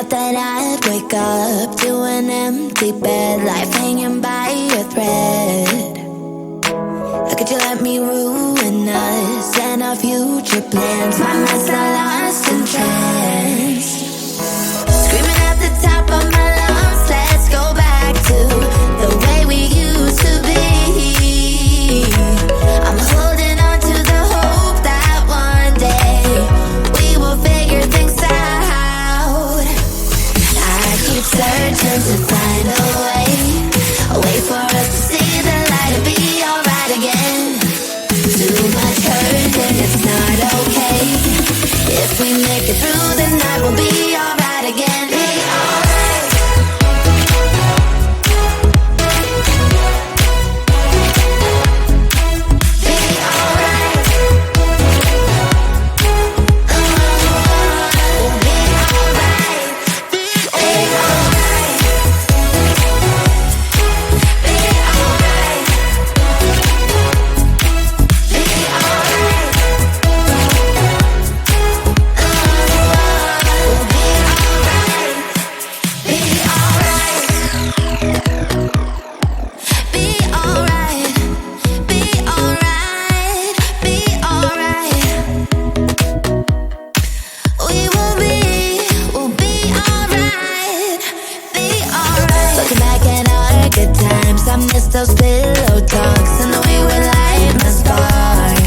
thought that I'd wake up to an empty bed, life hanging by a thread. How could you let me ruin us and our future plans? My minds are lost in trance, screaming at the top of my lungs. Let's go back to the way we used to be. I'm holding on to the hope that one day we will figure things out. I keep searching to find a way for us to see the light and be alright again. Too much hurt and it's not okay. If we make it through the night, we'll be alright again. Be alright. Be alright. We'll be alright. Be alright. Be alright. Be alright. We'll be alright. Be alright. Be alright. Be alright. Be alright. We'll be alright. Be alright. Looking back at our good times, I miss those pillow talks and the way we light my spark.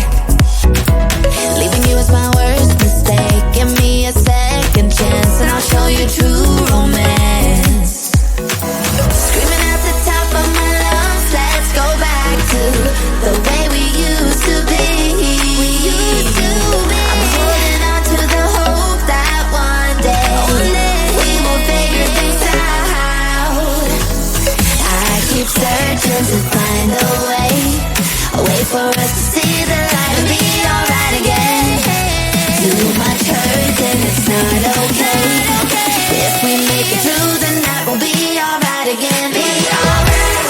Leaving you was my worst mistake. Give me a second chance and I'll show you true romance. Screaming at the top of my lungs, let's go back to the way we used to be. I'm holding on to the hope that one day we will figure things out. I keep searching to find a way for us to see the light and be alright again. Too much hurt and it's not okay. If we make it through the night, we'll be alright again. Be alright.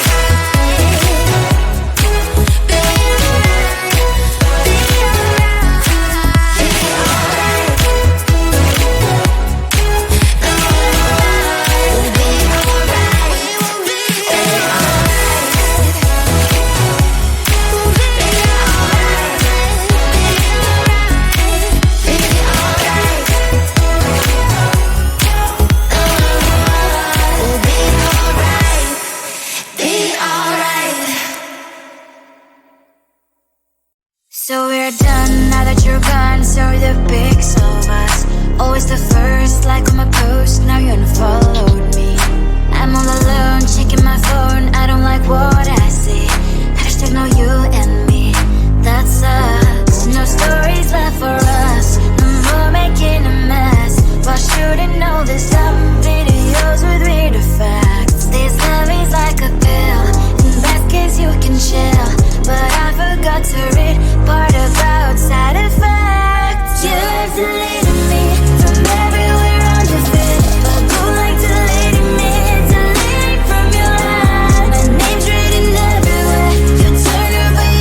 Be alright. Be alright. Be alright. We'll be alright. We will be alright. We'll be alright. Be alright. Be alright. We'll be alright. Be alright. So we're done now that you're gone. Sorry the pics of us, always the first like on my post. Now you unfollowed me. I'm all alone checking my phone. I don't like what I see. Hashtag no you and me. That sucks. No stories left for us. No more making a mess. Why shouldn't know this? Some videos with weird effects. This love is like a pill. In best case you can chill, but I forgot to read part about side effects. You like deleting me from everywhere on your feed, but go like deleting me, delete from your life. My name's written everywhere. You turn her, but